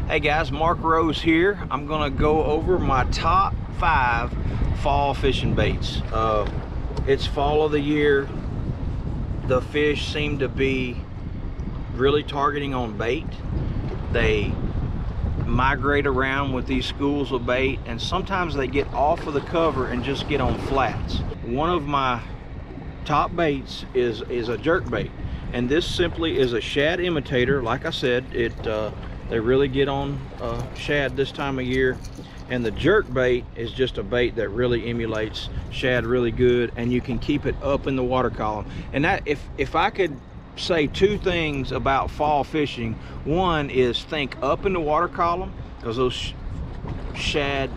Hey guys, Mark Rose here. I'm gonna go over my top 5 fall fishing baits. It's fall of the year. The fish seem to be really targeting on bait. They migrate around with these schools of bait, and sometimes they get off of the cover and just get on flats. One of my top baits is a jerk bait, and this simply is a shad imitator. Like I said, they really get on shad this time of year, and the jerk bait is just a bait that really emulates shad really good, and you can keep it up in the water column. And that, if I could say 2 things about fall fishing, one is think up in the water column, because those shad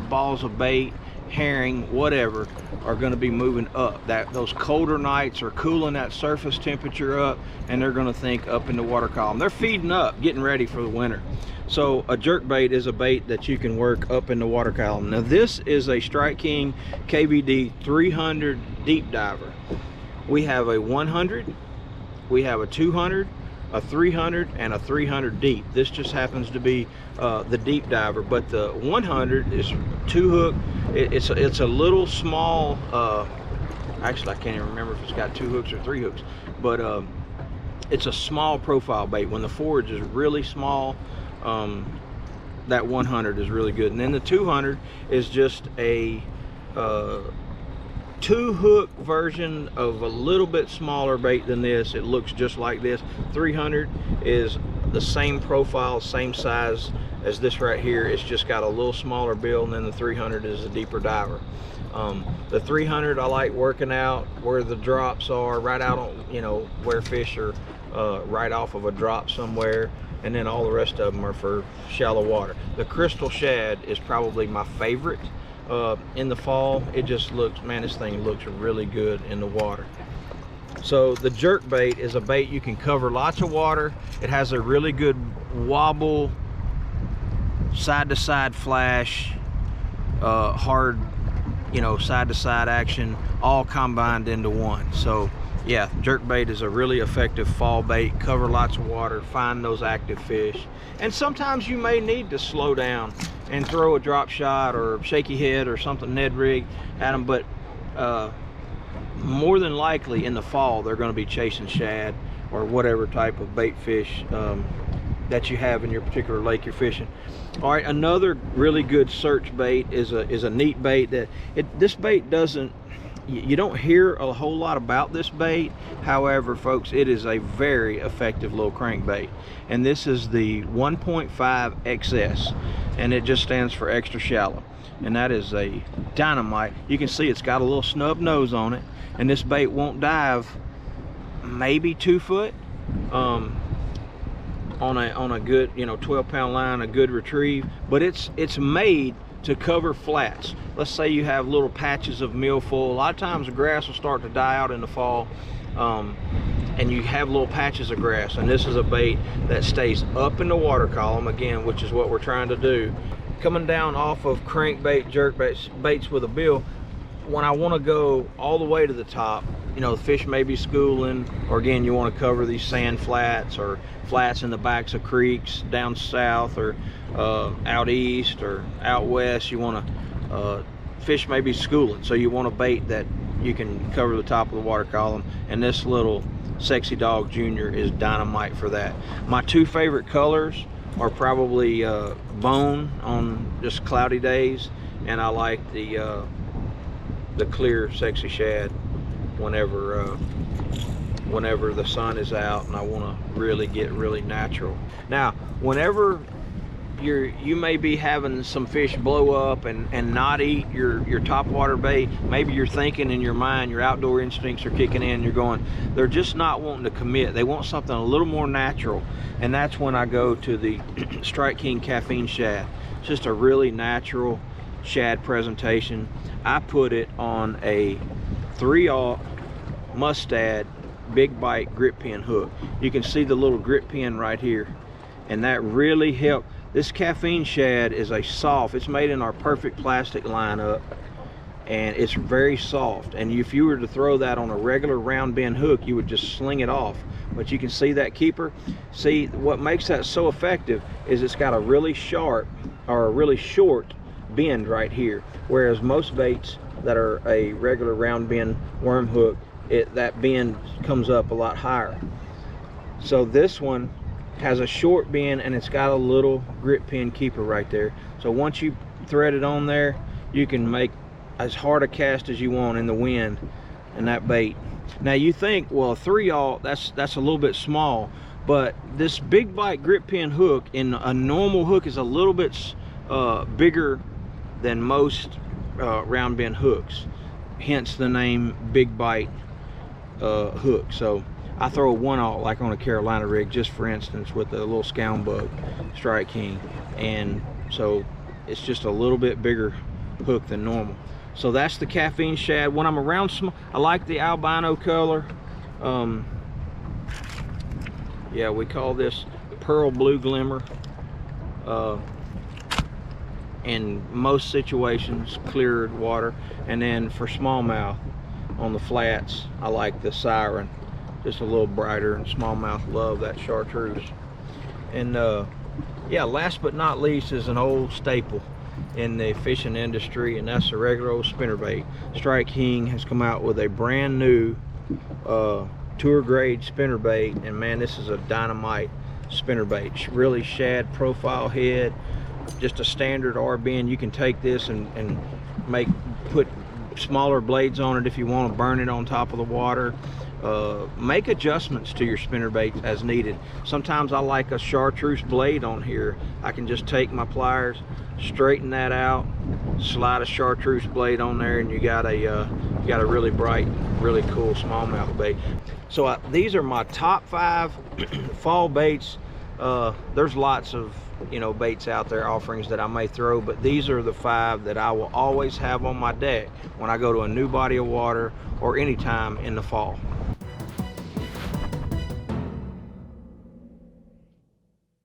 balls of bait, herring, whatever, are going to be moving up. Those colder nights are cooling that surface temperature up, and they're going to think up in the water column. They're feeding up, getting ready for the winter. So a jerk bait is a bait that you can work up in the water column. Now this is a Strike King KVD 300 deep diver. We have a 100, we have a 200, a 300, and a 300 deep. This just happens to be the deep diver, but the 100 is 2 hook. It's a little small, actually I can't even remember if it's got 2 hooks or 3 hooks, but it's a small profile bait. When the forage is really small, that 100 is really good. And then the 200 is just a 2 hook version of a little bit smaller bait than this. It looks just like this. 300 is the same profile, same size as this right here. It's just got a little smaller bill, and then the 300 is a deeper diver. The 300 I like working out where the drops are, right out on, you know, where fish are right off of a drop somewhere, and then all the rest of them are for shallow water. The crystal shad is probably my favorite in the fall. It just looks, man, this thing looks really good in the water. So the jerk bait is a bait you can cover lots of water. It has a really good wobble, side to side flash, hard, you know, side to side action, all combined into one. So yeah, jerk bait is a really effective fall bait. Cover lots of water, find those active fish, and sometimes you may need to slow down and throw a drop shot or shaky head or something Ned rig at them, but more than likely in the fall they're going to be chasing shad or whatever type of bait fish that you have in your particular lake you're fishing. All right, another really good search bait is a neat bait that this bait doesn't, you don't hear a whole lot about this bait. However, folks, it is a very effective little crankbait, and this is the 1.5 XS, and it just stands for extra shallow, and that is a dynamite. You can see it's got a little snub nose on it, and this bait won't dive maybe 2 foot on a good, you know, 12-pound line, a good retrieve, but it's made to cover flats. Let's say you have little patches of milfoil. A lot of times the grass will start to die out in the fall, and you have little patches of grass, and this is a bait that stays up in the water column, again, which is what we're trying to do. Coming down off of crankbait, jerk baits with a bill, when I want to go all the way to the top, you know, the fish may be schooling, or again, you want to cover these sand flats or flats in the backs of creeks down south, or out east or out west. You want to, fish may be schooling, so you want a bait that you can cover the top of the water column, and this little Sexy Dog Junior is dynamite for that. My 2 favorite colors are probably bone on just cloudy days, and I like the clear Sexy Shad whenever the sun is out and I want to really get really natural. Now, whenever you may be having some fish blow up and not eat your top water bait, maybe you're thinking in your mind, your outdoor instincts are kicking in, you're going, they're just not wanting to commit, they want something a little more natural, and that's when I go to the Strike King Caffeine Shad. It's just a really natural shad presentation. I put it on a 3/0 Mustad big bite grip pin hook. You can see the little grip pin right here, and that really helped. This caffeine shad is a soft, it's made in our perfect plastic lineup, and it's very soft, and if you were to throw that on a regular round bend hook, you would just sling it off. but you can see that keeper. See, what makes that so effective is it's got a really sharp or a really short bend right here, whereas most baits that are a regular round bend worm hook, that bend comes up a lot higher. So this one has a short bend and it's got a little grip pin keeper right there. So once you thread it on there, you can make as hard a cast as you want in the wind and that bait. Now you think, well, a 3/0, that's a little bit small, but this big bite grip pin hook in a normal hook is a little bit bigger than most round bend hooks, hence the name big bite hook. So I throw a 1/0 like on a Carolina rig, just for instance, with a little Scound Bug Strike King, and so it's just a little bit bigger hook than normal. So that's the caffeine shad. When I'm around I like the albino color. Yeah, we call this pearl blue glimmer. In most situations, cleared water. And then for smallmouth on the flats, I like the siren, just a little brighter, and smallmouth love that chartreuse. And yeah, last but not least is an old staple in the fishing industry, and that's a regular old spinnerbait. Strike King has come out with a brand new tour grade spinnerbait, and man, this is a dynamite spinnerbait. Really shad profile head, just a standard RB, and you can take this and put smaller blades on it if you want to burn it on top of the water. Make adjustments to your spinnerbait as needed. Sometimes I like a chartreuse blade on here. I can just take my pliers, straighten that out, slide a chartreuse blade on there, and you got a really bright, really cool smallmouth bait. So these are my top 5 fall baits. There's lots of baits out there, offerings that I may throw, but these are the 5 that I will always have on my deck when I go to a new body of water or anytime in the fall.